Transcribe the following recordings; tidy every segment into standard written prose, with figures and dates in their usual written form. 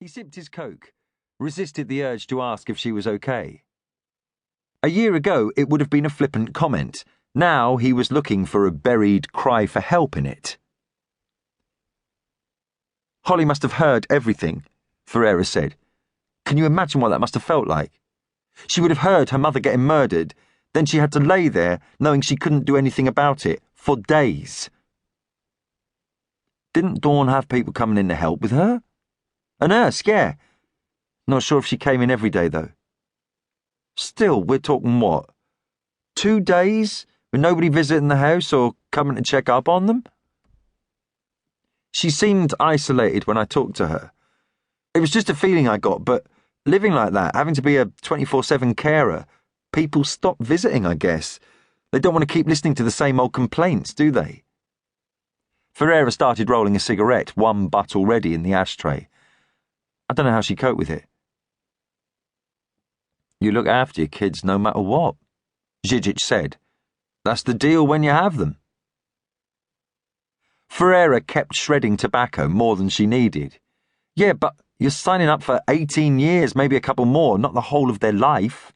He sipped his Coke, resisted the urge to ask if she was okay. A year ago, it would have been a flippant comment. Now he was looking for a buried cry for help in it. Holly must have heard everything, Ferreira said. Can you imagine what that must have felt like? She would have heard her mother getting murdered, then she had to lay there knowing she couldn't do anything about it for days. Didn't Dawn have people coming in to help with her? A nurse, yeah. Not sure if she came in every day, though. Still, we're talking what? 2 days with nobody visiting the house or coming to check up on them? She seemed isolated when I talked to her. It was just a feeling I got, but living like that, having to be a 24/7 carer, people stop visiting, I guess. They don't want to keep listening to the same old complaints, do they? Ferreira started rolling a cigarette, one butt already in the ashtray. I don't know how she coped with it. You look after your kids no matter what, Zizic said. That's the deal when you have them. Ferreira kept shredding tobacco more than she needed. Yeah, but you're signing up for 18 years, maybe a couple more, not the whole of their life.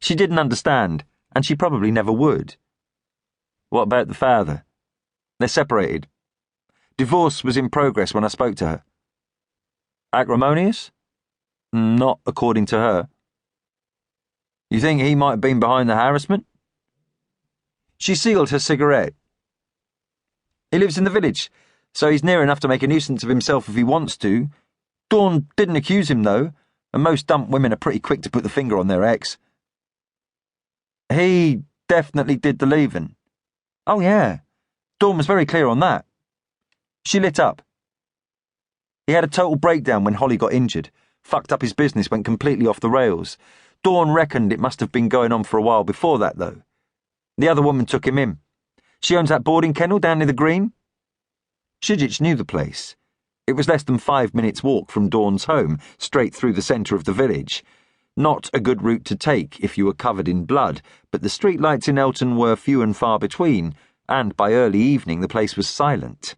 She didn't understand, and she probably never would. What about the father? They're separated. Divorce was in progress when I spoke to her. Acrimonious? Not according to her. You think he might have been behind the harassment? She sealed her cigarette. He lives in the village, so he's near enough to make a nuisance of himself if he wants to. Dawn didn't accuse him, though, and most dump women are pretty quick to put the finger on their ex. He definitely did the leaving. Oh, yeah. Dawn was very clear on that. She lit up. He had a total breakdown when Holly got injured. Fucked up his business, went completely off the rails. Dawn reckoned it must have been going on for a while before that, though. The other woman took him in. She owns that boarding kennel down near the green. Zizic knew the place. It was less than 5 minutes' walk from Dawn's home, straight through the centre of the village. Not a good route to take if you were covered in blood, but the streetlights in Elton were few and far between, and by early evening the place was silent.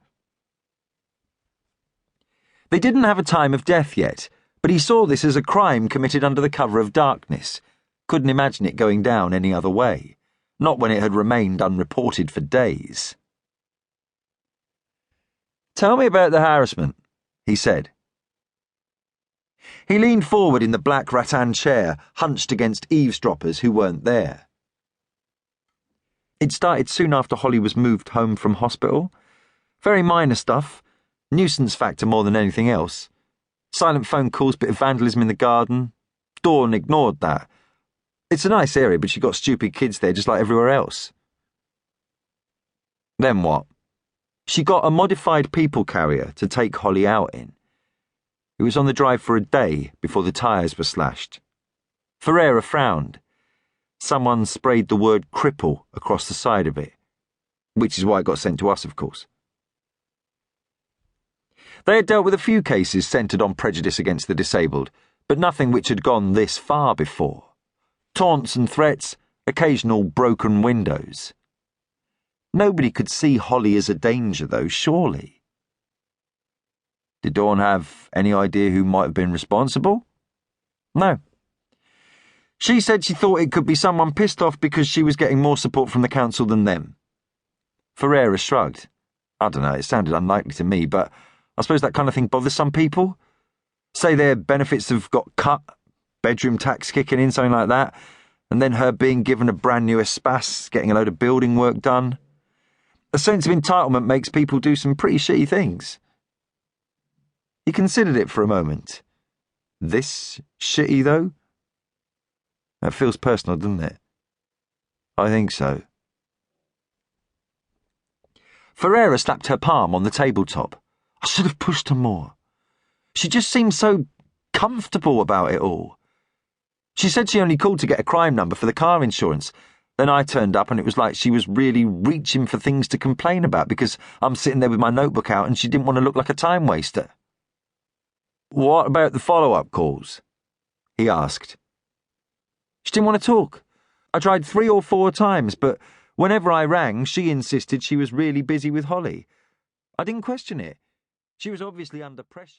They didn't have a time of death yet, but he saw this as a crime committed under the cover of darkness. Couldn't imagine it going down any other way. Not when it had remained unreported for days. Tell me about the harassment, he said. He leaned forward in the black rattan chair, hunched against eavesdroppers who weren't there. It started soon after Holly was moved home from hospital. Very minor stuff. Nuisance factor more than anything else. Silent phone calls, bit of vandalism in the garden. Dawn ignored that. It's a nice area, but she got stupid kids there just like everywhere else. Then what? She got a modified people carrier to take Holly out in. It was on the drive for a day before the tyres were slashed. Ferreira frowned. Someone sprayed the word cripple across the side of it, which is why it got sent to us, of course. They had dealt with a few cases centred on prejudice against the disabled, but nothing which had gone this far before. Taunts and threats, occasional broken windows. Nobody could see Holly as a danger, though, surely. Did Dawn have any idea who might have been responsible? No. She said she thought it could be someone pissed off because she was getting more support from the council than them. Ferreira shrugged. I don't know, it sounded unlikely to me, but I suppose that kind of thing bothers some people. Say their benefits have got cut, bedroom tax kicking in, something like that, and then her being given a brand new espace, getting a load of building work done. A sense of entitlement makes people do some pretty shitty things. He considered it for a moment. This shitty, though? That feels personal, doesn't it? I think so. Ferreira slapped her palm on the tabletop. I should have pushed her more. She just seemed so comfortable about it all. She said she only called to get a crime number for the car insurance. Then I turned up and it was like she was really reaching for things to complain about because I'm sitting there with my notebook out and she didn't want to look like a time waster. What about the follow-up calls? He asked. She didn't want to talk. I tried 3 or 4 times, but whenever I rang, she insisted she was really busy with Holly. I didn't question it. She was obviously under pressure.